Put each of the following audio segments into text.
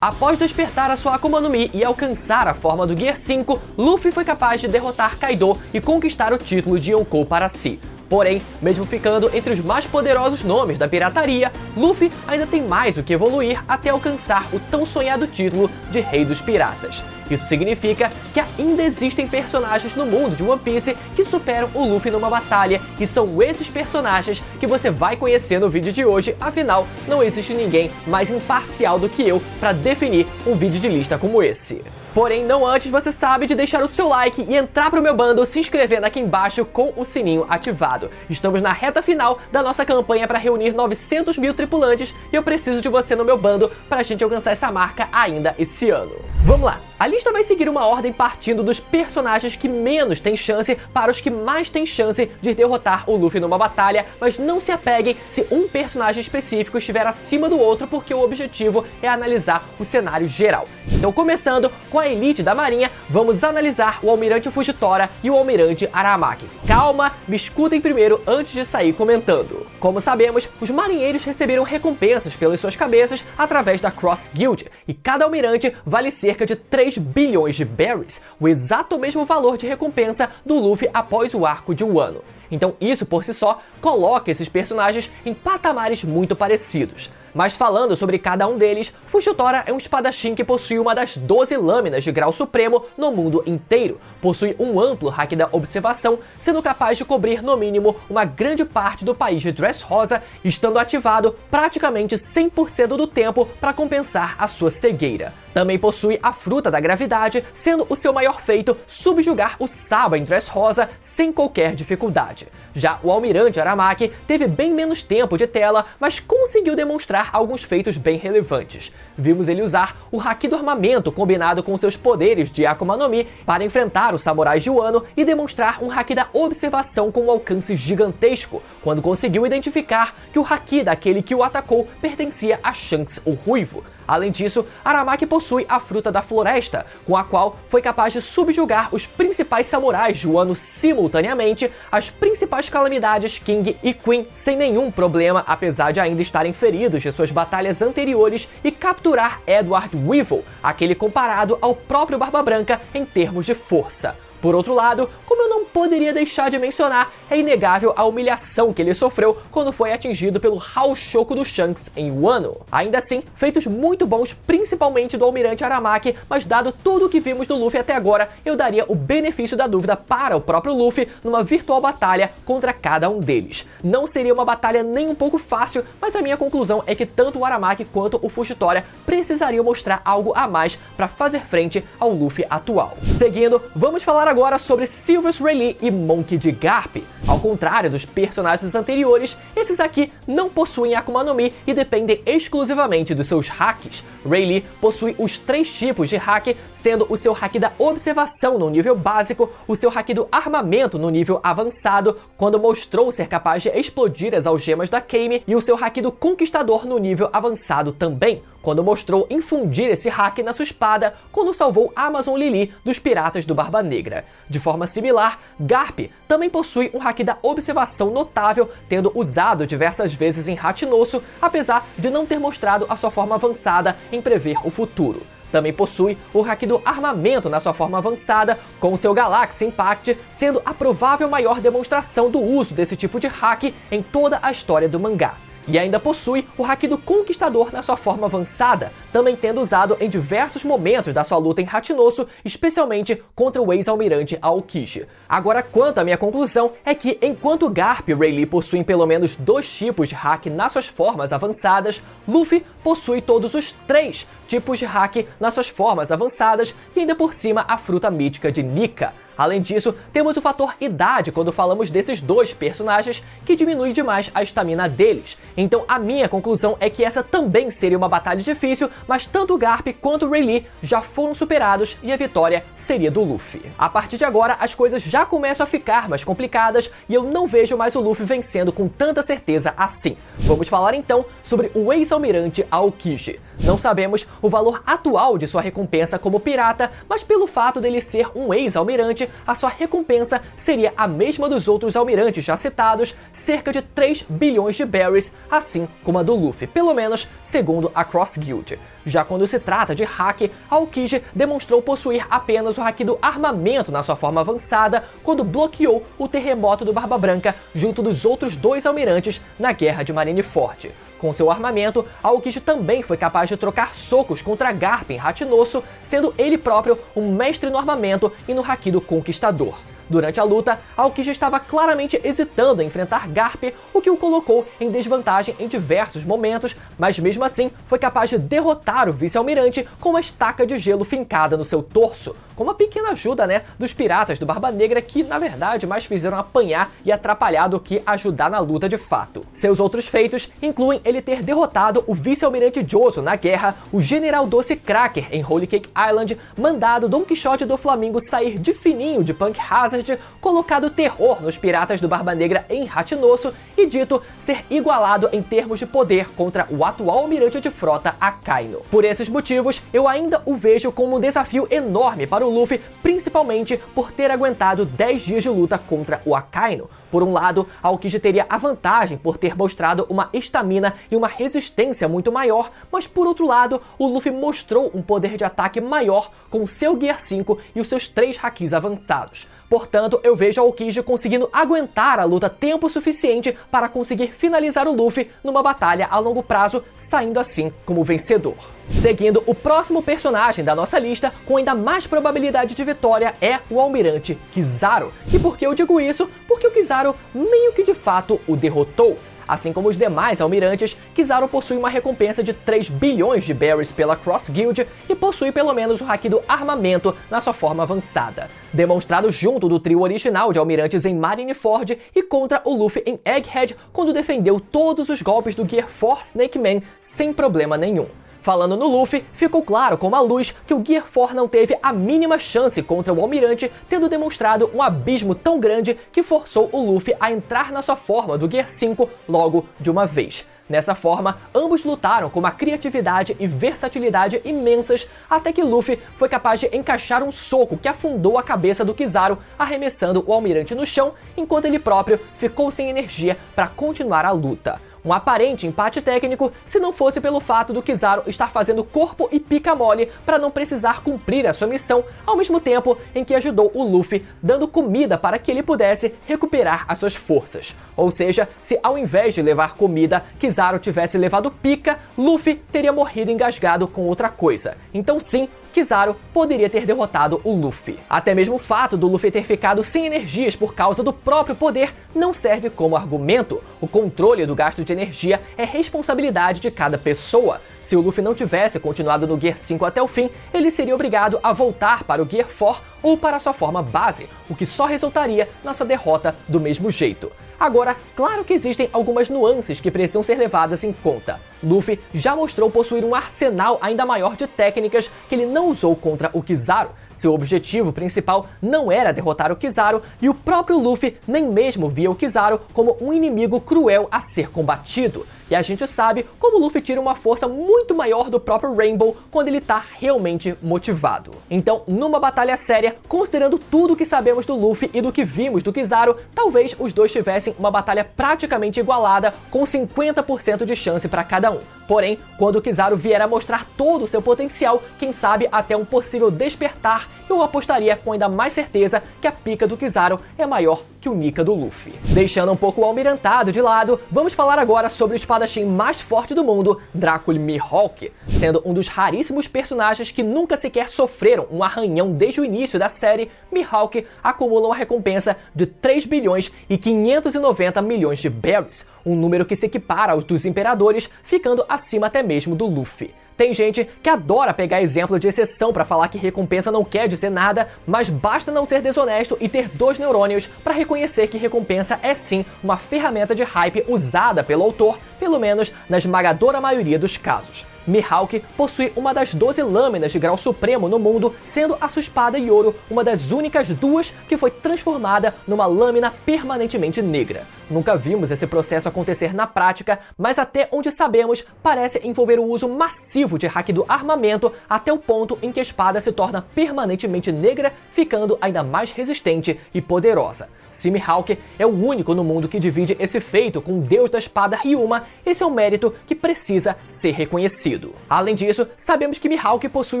Após despertar a sua Akuma no Mi e alcançar a forma do Gear 5, Luffy foi capaz de derrotar Kaido e conquistar o título de Yonkou para si. Porém, mesmo ficando entre os mais poderosos nomes da pirataria, Luffy ainda tem mais o que evoluir até alcançar o tão sonhado título de Rei dos Piratas. Isso significa que ainda existem personagens no mundo de One Piece que superam o Luffy numa batalha, e são esses personagens que você vai conhecer no vídeo de hoje. Afinal, não existe ninguém mais imparcial do que eu para definir um vídeo de lista como esse. Porém, não antes você sabe de deixar o seu like e entrar pro meu bando se inscrevendo aqui embaixo com o sininho ativado. Estamos na reta final da nossa campanha para reunir 900 mil tripulantes e eu preciso de você no meu bando pra gente alcançar essa marca ainda esse ano. Vamos lá! A lista vai seguir uma ordem partindo dos personagens que menos têm chance para os que mais têm chance de derrotar o Luffy numa batalha, mas não se apeguem se um personagem específico estiver acima do outro, porque o objetivo é analisar o cenário geral. Então, começando com a elite da marinha, vamos analisar o Almirante Fujitora e o Almirante Aramaki. Calma, me escutem primeiro antes de sair comentando. Como sabemos, os marinheiros receberam recompensas pelas suas cabeças através da Cross Guild, e cada almirante vale cerca de 3 bilhões de berries, o exato mesmo valor de recompensa do Luffy após o arco de Wano. Então isso por si só coloca esses personagens em patamares muito parecidos. Mas falando sobre cada um deles, Fujitora é um espadachim que possui uma das 12 lâminas de grau supremo no mundo inteiro. Possui um amplo haki da observação, sendo capaz de cobrir no mínimo uma grande parte do país de Dressrosa, estando ativado praticamente 100% do tempo para compensar a sua cegueira. Também possui a fruta da gravidade, sendo o seu maior feito subjugar o Saba em Dressrosa sem qualquer dificuldade. Já o Almirante Aramaki teve bem menos tempo de tela, mas conseguiu demonstrar alguns feitos bem relevantes. Vimos ele usar o haki do armamento combinado com seus poderes de Akuma no Mi para enfrentar os samurais de Wano e demonstrar um haki da observação com um alcance gigantesco, quando conseguiu identificar que o haki daquele que o atacou pertencia a Shanks o Ruivo. Além disso, Aramaki possui a Fruta da Floresta, com a qual foi capaz de subjugar os principais samurais de Wano simultaneamente, as principais calamidades King e Queen sem nenhum problema, apesar de ainda estarem feridos de suas batalhas anteriores, e capturar Edward Weevil, aquele comparado ao próprio Barba Branca em termos de força. Por outro lado, como eu não poderia deixar de mencionar, é inegável a humilhação que ele sofreu quando foi atingido pelo Haoshoku do Shanks em Wano. Ainda assim, feitos muito bons, principalmente do Almirante Aramaki, mas dado tudo o que vimos do Luffy até agora, eu daria o benefício da dúvida para o próprio Luffy numa virtual batalha contra cada um deles. Não seria uma batalha nem um pouco fácil, mas a minha conclusão é que tanto o Aramaki quanto o Fujitora precisariam mostrar algo a mais para fazer frente ao Luffy atual. Seguindo, vamos falar agora sobre Silvers Rayleigh e Monkey D. Garp. Ao contrário dos personagens anteriores, esses aqui não possuem Akuma no Mi e dependem exclusivamente dos seus hakis. Rayleigh possui os 3 tipos de haki, sendo o seu haki da observação no nível básico, o seu haki do armamento no nível avançado, quando mostrou ser capaz de explodir as algemas da Kame, e o seu haki do conquistador no nível avançado também, quando mostrou infundir esse haki na sua espada quando salvou Amazon Lily dos piratas do Barba Negra. De forma similar, Garp também possui um haki da observação notável, tendo usado diversas vezes em Hachinosu, apesar de não ter mostrado a sua forma avançada em prever o futuro. Também possui o haki do armamento na sua forma avançada, com seu Galaxy Impact sendo a provável maior demonstração do uso desse tipo de haki em toda a história do mangá. E ainda possui o haki do Conquistador na sua forma avançada, também tendo usado em diversos momentos da sua luta em Hachinosu, especialmente contra o ex-almirante Aokishi. Agora, quanto à minha conclusão, é que enquanto Garp e Rayleigh possuem pelo menos 2 tipos de haki nas suas formas avançadas, Luffy possui todos os 3 tipos de haki nas suas formas avançadas e ainda por cima a fruta mítica de Nika. Além disso, temos o fator idade quando falamos desses 2 personagens, que diminui demais a estamina deles. Então a minha conclusão é que essa também seria uma batalha difícil, mas tanto o Garp quanto o Rayleigh já foram superados e a vitória seria do Luffy. A partir de agora, as coisas já começam a ficar mais complicadas e eu não vejo mais o Luffy vencendo com tanta certeza assim. Vamos falar então sobre o ex-almirante Aokishi. Não sabemos o valor atual de sua recompensa como pirata, mas pelo fato dele ser um ex-almirante, verdade, a sua recompensa seria a mesma dos outros almirantes já citados, cerca de 3 bilhões de berries, assim como a do Luffy, pelo menos segundo a Cross Guild. Já quando se trata de hack, Aokiji demonstrou possuir apenas o haki do armamento na sua forma avançada quando bloqueou o terremoto do Barba Branca junto dos outros 2 almirantes na Guerra de Marineford. Com seu armamento, Aokiji também foi capaz de trocar socos contra Garp em Hachinoso, sendo ele próprio um mestre no armamento e no haki do Conquistador. Durante a luta, Aokiji estava claramente hesitando em enfrentar Garp, o que o colocou em desvantagem em diversos momentos, mas mesmo assim foi capaz de derrotar o vice-almirante com uma estaca de gelo fincada no seu torso, com uma pequena ajuda, dos piratas do Barba Negra que, na verdade, mais fizeram apanhar e atrapalhar do que ajudar na luta de fato. Seus outros feitos incluem ele ter derrotado o vice-almirante Jozo na guerra, o General Doce Cracker em Holy Cake Island, mandado Don Quixote do Flamingo sair de fininho de Punk Hazard, colocado terror nos piratas do Barba Negra em Hachinoso e dito ser igualado em termos de poder contra o atual almirante de frota Akaino. Por esses motivos, eu ainda o vejo como um desafio enorme para o Luffy, principalmente por ter aguentado 10 dias de luta contra o Akaino. Por um lado, Aokiji teria a vantagem por ter mostrado uma estamina e uma resistência muito maior, mas por outro lado, o Luffy mostrou um poder de ataque maior com seu Gear 5 e os seus 3 hakis avançados. Portanto, eu vejo Aokiji conseguindo aguentar a luta tempo suficiente para conseguir finalizar o Luffy numa batalha a longo prazo, saindo assim como vencedor. Seguindo, o próximo personagem da nossa lista com ainda mais probabilidade de vitória é o almirante Kizaru. E por que eu digo isso? Porque o Kizaru meio que de fato o derrotou. Assim como os demais almirantes, Kizaru possui uma recompensa de 3 bilhões de berries pela Cross Guild e possui pelo menos o haki do armamento na sua forma avançada, demonstrado junto do trio original de almirantes em Marineford e contra o Luffy em Egghead quando defendeu todos os golpes do Gear 4 Snake Man sem problema nenhum. Falando no Luffy, ficou claro como a luz que o Gear 4 não teve a mínima chance contra o almirante, tendo demonstrado um abismo tão grande que forçou o Luffy a entrar na sua forma do Gear 5 logo de uma vez. Nessa forma, ambos lutaram com uma criatividade e versatilidade imensas, até que Luffy foi capaz de encaixar um soco que afundou a cabeça do Kizaru, arremessando o almirante no chão, enquanto ele próprio ficou sem energia para continuar a luta. Um aparente empate técnico se não fosse pelo fato do Kizaru estar fazendo corpo e pica mole para não precisar cumprir a sua missão, ao mesmo tempo em que ajudou o Luffy dando comida para que ele pudesse recuperar as suas forças. Ou seja, se ao invés de levar comida, Kizaru tivesse levado pica, Luffy teria morrido engasgado com outra coisa. Então sim, Kizaru poderia ter derrotado o Luffy. Até mesmo o fato do Luffy ter ficado sem energias por causa do próprio poder não serve como argumento. O controle do gasto de energia é responsabilidade de cada pessoa. Se o Luffy não tivesse continuado no Gear 5 até o fim, ele seria obrigado a voltar para o Gear 4 ou para sua forma base, o que só resultaria na sua derrota do mesmo jeito. Agora, claro que existem algumas nuances que precisam ser levadas em conta. Luffy já mostrou possuir um arsenal ainda maior de técnicas que ele não usou contra o Kizaru. Seu objetivo principal não era derrotar o Kizaru e o próprio Luffy nem mesmo via o Kizaru como um inimigo cruel a ser combatido. E a gente sabe como o Luffy tira uma força muito maior do próprio Rainbow quando ele tá realmente motivado. Então, numa batalha séria, considerando tudo que sabemos do Luffy e do que vimos do Kizaru, talvez os dois tivessem uma batalha praticamente igualada, com 50% de chance para cada um. Porém, quando o Kizaru vier a mostrar todo o seu potencial, quem sabe até um possível despertar, eu apostaria com ainda mais certeza que a pica do Kizaru é maior que o Nika do Luffy. Deixando um pouco o almirantado de lado, vamos falar agora sobre o espadachim mais forte do mundo, Dracula Mihawk. Sendo um dos raríssimos personagens que nunca sequer sofreram um arranhão desde o início da série, Mihawk acumula uma recompensa de 3 bilhões e 590 milhões de berries, um número que se equipara aos dos imperadores, ficando acima até mesmo do Luffy. Tem gente que adora pegar exemplo de exceção para falar que recompensa não quer dizer nada, mas basta não ser desonesto e ter 2 neurônios para reconhecer que recompensa é sim uma ferramenta de hype usada pelo autor, pelo menos na esmagadora maioria dos casos. Mihawk possui uma das 12 lâminas de grau supremo no mundo, sendo a sua espada Yoro uma das únicas duas que foi transformada numa lâmina permanentemente negra. Nunca vimos esse processo acontecer na prática, mas até onde sabemos, parece envolver o uso massivo de hack do armamento até o ponto em que a espada se torna permanentemente negra, ficando ainda mais resistente e poderosa. Se Mihawk é o único no mundo que divide esse feito com o deus da espada Ryuma, esse é um mérito que precisa ser reconhecido. Além disso, sabemos que Mihawk possui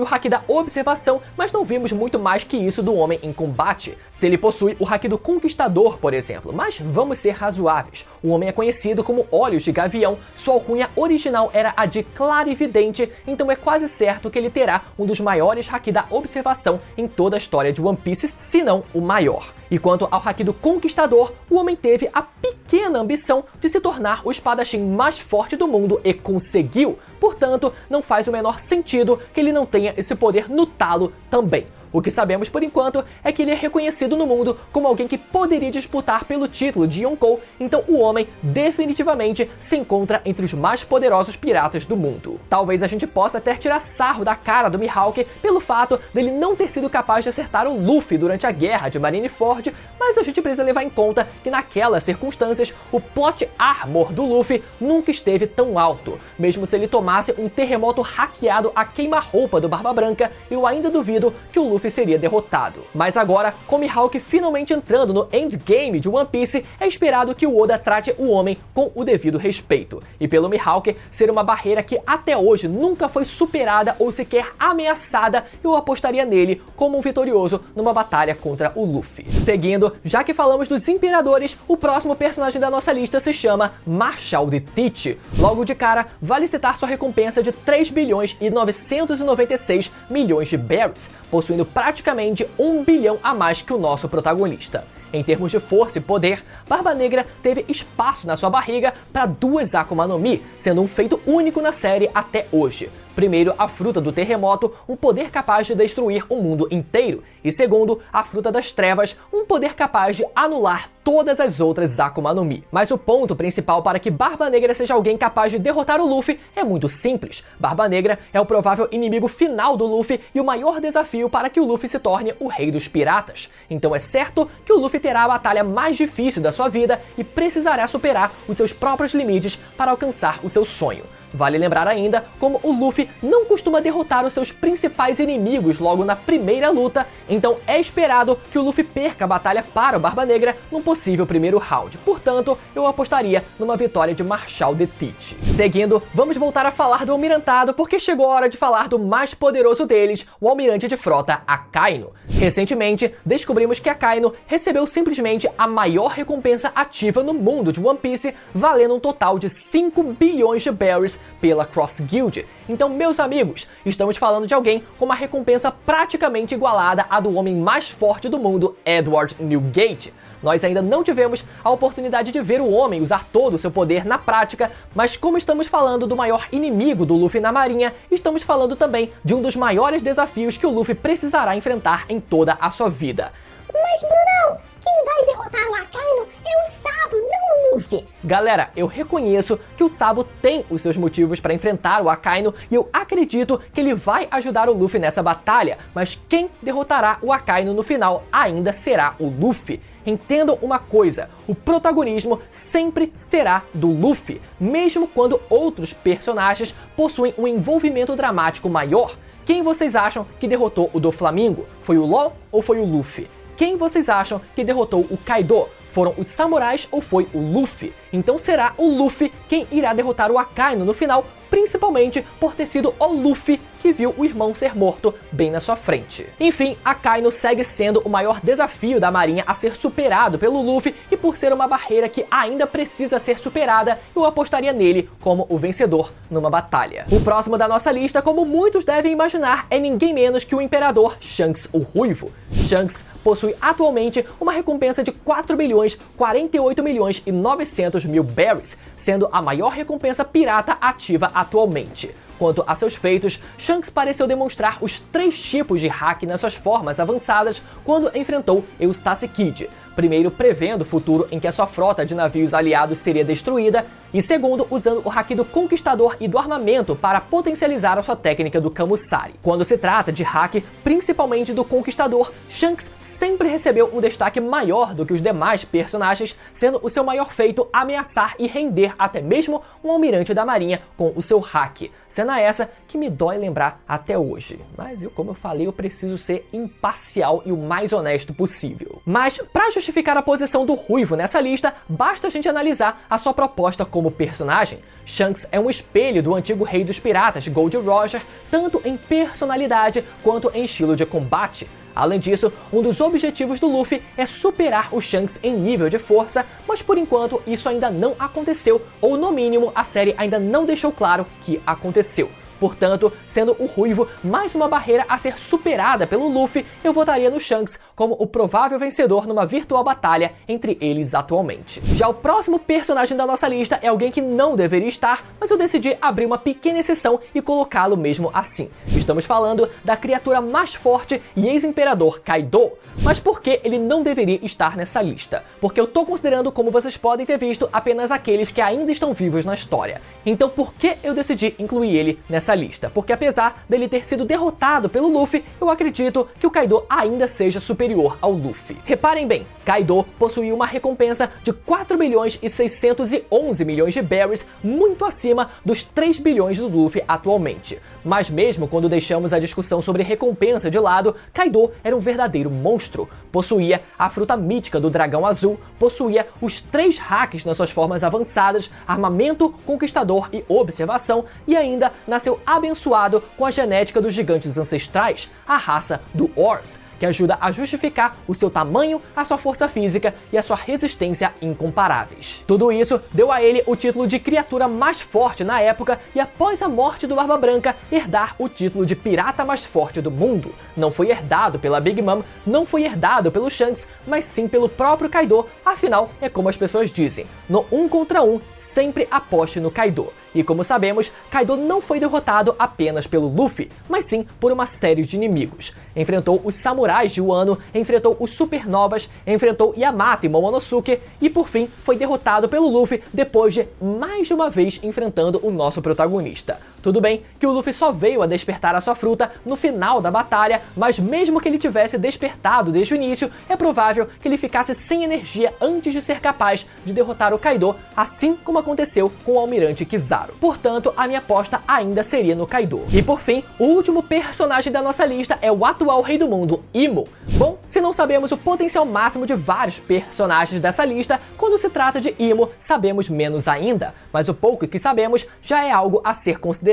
o hack da observação, mas não vimos muito mais que isso do homem em combate. Se ele possui o hack do conquistador, por exemplo, mas vamos ser razoáveis. O homem é conhecido como Olhos de Gavião, sua alcunha original era a de Clarividente, então é quase certo que ele terá um dos maiores hack da observação em toda a história de One Piece, se não o maior. E quanto ao hack do Conquistador, o homem teve a pequena ambição de se tornar o espadachim mais forte do mundo e conseguiu. Portanto, não faz o menor sentido que ele não tenha esse poder no talo também. O que sabemos por enquanto é que ele é reconhecido no mundo como alguém que poderia disputar pelo título de Yonkou, então o homem definitivamente se encontra entre os mais poderosos piratas do mundo. Talvez a gente possa até tirar sarro da cara do Mihawk pelo fato dele não ter sido capaz de acertar o Luffy durante a guerra de Marineford, mas a gente precisa levar em conta que naquelas circunstâncias o plot armor do Luffy nunca esteve tão alto. Mesmo se ele tomasse um terremoto hackeado a queima-roupa do Barba Branca, eu ainda duvido que o Luffy seria derrotado. Mas agora, com Mihawk finalmente entrando no endgame de One Piece, é esperado que o Oda trate o homem com o devido respeito. E pelo Mihawk ser uma barreira que até hoje nunca foi superada ou sequer ameaçada, eu apostaria nele como um vitorioso numa batalha contra o Luffy. Seguindo, já que falamos dos imperadores, o próximo personagem da nossa lista se chama Marshal de Teach. Logo de cara, vale citar sua recompensa de 3 bilhões e 996 milhões de berries, possuindo praticamente 1 bilhão a mais que o nosso protagonista. Em termos de força e poder, Barba Negra teve espaço na sua barriga para 2 Akuma no Mi, sendo um feito único na série até hoje. Primeiro, a fruta do terremoto, um poder capaz de destruir o mundo inteiro. E segundo, a fruta das trevas, um poder capaz de anular todas as outras Akuma no Mi. Mas o ponto principal para que Barba Negra seja alguém capaz de derrotar o Luffy é muito simples. Barba Negra é o provável inimigo final do Luffy e o maior desafio para que o Luffy se torne o rei dos piratas. Então é certo que o Luffy terá a batalha mais difícil da sua vida e precisará superar os seus próprios limites para alcançar o seu sonho. Vale lembrar ainda como o Luffy não costuma derrotar os seus principais inimigos logo na primeira luta, então é esperado que o Luffy perca a batalha para o Barba Negra num possível primeiro round. Portanto, eu apostaria numa vitória de Marshal de Teach. Seguindo, vamos voltar a falar do Almirantado, porque chegou a hora de falar do mais poderoso deles, o Almirante de Frota Akainu. Recentemente, descobrimos que Akainu recebeu simplesmente a maior recompensa ativa no mundo de One Piece, valendo um total de 5 bilhões de berries pela Cross Guild. Então, meus amigos, estamos falando de alguém com uma recompensa praticamente igualada à do homem mais forte do mundo, Edward Newgate. Nós ainda não tivemos a oportunidade de ver o homem usar todo o seu poder na prática, mas como estamos falando do maior inimigo do Luffy na marinha, estamos falando também de um dos maiores desafios que o Luffy precisará enfrentar em toda a sua vida. Mas, Brunão, quem vai derrotar o Akainu é o Sabo, não o Luffy. Galera, eu reconheço que o Sabo tem os seus motivos para enfrentar o Akainu e eu acredito que ele vai ajudar o Luffy nessa batalha, mas quem derrotará o Akainu no final ainda será o Luffy. Entendam uma coisa, o protagonismo sempre será do Luffy, mesmo quando outros personagens possuem um envolvimento dramático maior. Quem vocês acham que derrotou o Doflamingo? Foi o Law ou foi o Luffy? Quem vocês acham que derrotou o Kaido? Foram os samurais ou foi o Luffy? Então será o Luffy quem irá derrotar o Akainu no final, principalmente por ter sido o Luffy que viu o irmão ser morto bem na sua frente. Enfim, Akainu segue sendo o maior desafio da marinha a ser superado pelo Luffy, e por ser uma barreira que ainda precisa ser superada, eu apostaria nele como o vencedor numa batalha. O próximo da nossa lista, como muitos devem imaginar, é ninguém menos que o Imperador Shanks o Ruivo. Shanks possui atualmente uma recompensa de 4 bilhões 48 milhões e 900 mil berries, sendo a maior recompensa pirata ativa atualmente. Quanto a seus feitos, Shanks pareceu demonstrar os 3 tipos de hack nas suas formas avançadas quando enfrentou Eustace Kid. Primeiro, prevendo o futuro em que a sua frota de navios aliados seria destruída, e segundo, usando o haki do Conquistador e do armamento para potencializar a sua técnica do Kamusari. Quando se trata de haki, principalmente do Conquistador, Shanks sempre recebeu um destaque maior do que os demais personagens, sendo o seu maior feito ameaçar e render até mesmo um almirante da marinha com o seu haki. Cena essa que me dói lembrar até hoje. Mas como eu falei, eu preciso ser imparcial e o mais honesto possível. Mas, para justificar a posição do Ruivo nessa lista, basta a gente analisar a sua proposta como personagem. Shanks é um espelho do antigo rei dos piratas, Gold Roger, tanto em personalidade quanto em estilo de combate. Além disso, um dos objetivos do Luffy é superar o Shanks em nível de força, mas por enquanto isso ainda não aconteceu, ou no mínimo a série ainda não deixou claro que aconteceu. Portanto, sendo o Ruivo mais uma barreira a ser superada pelo Luffy, eu votaria no Shanks como o provável vencedor numa virtual batalha entre eles atualmente. Já o próximo personagem da nossa lista é alguém que não deveria estar, mas eu decidi abrir uma pequena exceção e colocá-lo mesmo assim. Estamos falando da criatura mais forte e ex-imperador Kaido. Mas por que ele não deveria estar nessa lista? Porque eu tô considerando, como vocês podem ter visto, apenas aqueles que ainda estão vivos na história. Então por que eu decidi incluir ele nessa lista? Porque apesar dele ter sido derrotado pelo Luffy, eu acredito que o Kaido ainda seja superior ao Luffy. Reparem bem, Kaido possuía uma recompensa de 4 bilhões e 611 milhões de berries, muito acima dos 3 bilhões do Luffy atualmente. Mas mesmo quando deixamos a discussão sobre recompensa de lado, Kaido era um verdadeiro monstro. Possuía a fruta mítica do dragão azul, possuía os 3 hacks nas suas formas avançadas, armamento, conquistador e observação, e ainda nasceu abençoado com a genética dos gigantes ancestrais, a raça do Ors, que ajuda a justificar o seu tamanho, a sua força física e a sua resistência incomparáveis. Tudo isso deu a ele o título de criatura mais forte na época e, após a morte do Barba Branca, herdar o título de pirata mais forte do mundo. Não foi herdado pela Big Mom, não foi herdado pelo Shanks, mas sim pelo próprio Kaido. Afinal, é como as pessoas dizem, no 1 contra 1, sempre aposte no Kaido. E como sabemos, Kaido não foi derrotado apenas pelo Luffy, mas sim por uma série de inimigos. Enfrentou os samurais de Wano, enfrentou os supernovas, enfrentou Yamato e Momonosuke e por fim foi derrotado pelo Luffy depois de mais de uma vez enfrentando o nosso protagonista. Tudo bem que o Luffy só veio a despertar a sua fruta no final da batalha, mas mesmo que ele tivesse despertado desde o início, é provável que ele ficasse sem energia antes de ser capaz de derrotar o Kaido, assim como aconteceu com o Almirante Kizaru. Portanto, a minha aposta ainda seria no Kaido. E por fim, o último personagem da nossa lista é o atual rei do mundo, Imo. Bom, se não sabemos o potencial máximo de vários personagens dessa lista, quando se trata de Imo, sabemos menos ainda, mas o pouco que sabemos já é algo a ser considerado.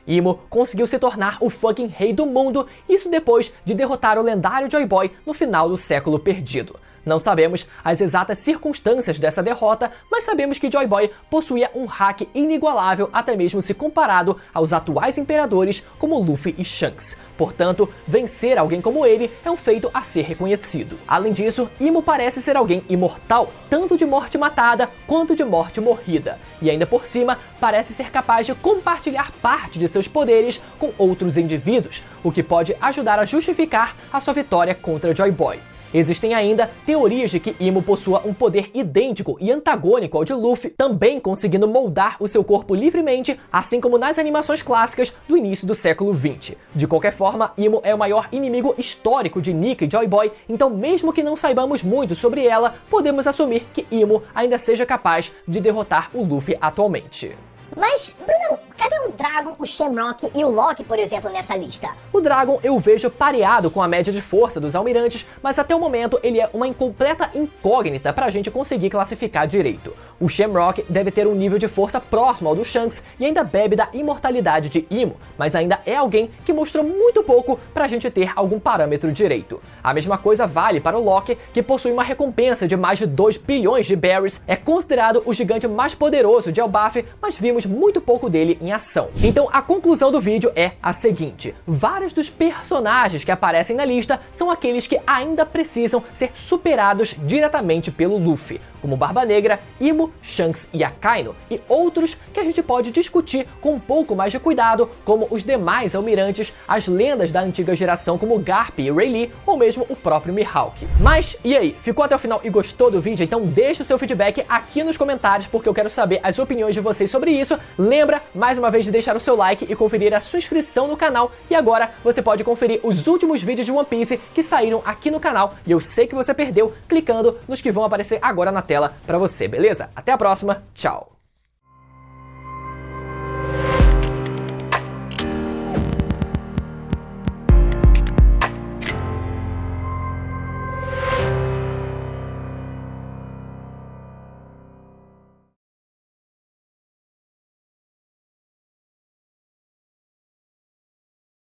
Imo conseguiu se tornar o fucking rei do mundo, isso depois de derrotar o lendário Joy Boy no final do século perdido. Não sabemos as exatas circunstâncias dessa derrota, mas sabemos que Joy Boy possuía um hack inigualável até mesmo se comparado aos atuais imperadores como Luffy e Shanks. Portanto, vencer alguém como ele é um feito a ser reconhecido. Além disso, Imo parece ser alguém imortal, tanto de morte matada quanto de morte morrida. E ainda por cima, parece ser capaz de compartilhar parte de seus poderes com outros indivíduos, o que pode ajudar a justificar a sua vitória contra Joy Boy. Existem ainda teorias de que Imo possua um poder idêntico e antagônico ao de Luffy, também conseguindo moldar o seu corpo livremente, assim como nas animações clássicas do início do século XX. De qualquer forma, Imo é o maior inimigo histórico de Nick e Joy Boy, então mesmo que não saibamos muito sobre ela, podemos assumir que Imo ainda seja capaz de derrotar o Luffy atualmente. Mas, Bruno, cadê o Dragon, o Shamrock e o Loki, por exemplo, nessa lista? O Dragon eu vejo pareado com a média de força dos almirantes, mas até o momento ele é uma incompleta incógnita pra gente conseguir classificar direito. O Shamrock deve ter um nível de força próximo ao do Shanks e ainda bebe da imortalidade de Imo, mas ainda é alguém que mostrou muito pouco pra gente ter algum parâmetro direito. A mesma coisa vale para o Loki, que possui uma recompensa de mais de 2 bilhões de berries, é considerado o gigante mais poderoso de Elbaf, mas vimos muito pouco dele em ação. Então a conclusão do vídeo é a seguinte: vários dos personagens que aparecem na lista são aqueles que ainda precisam ser superados diretamente pelo Luffy. como Barba Negra, Imo, Shanks e Akainu, e outros que a gente pode discutir com um pouco mais de cuidado, como os demais almirantes, as lendas da antiga geração como Garp e Rayleigh, ou mesmo o próprio Mihawk. Mas, e aí, ficou até o final e gostou do vídeo? Então deixa o seu feedback aqui nos comentários, porque eu quero saber as opiniões de vocês sobre isso. Lembra, mais uma vez, de deixar o seu like e conferir a sua inscrição no canal, e agora você pode conferir os últimos vídeos de One Piece que saíram aqui no canal, e eu sei que você perdeu, clicando nos que vão aparecer agora na tela pra você, beleza? Até a próxima, tchau!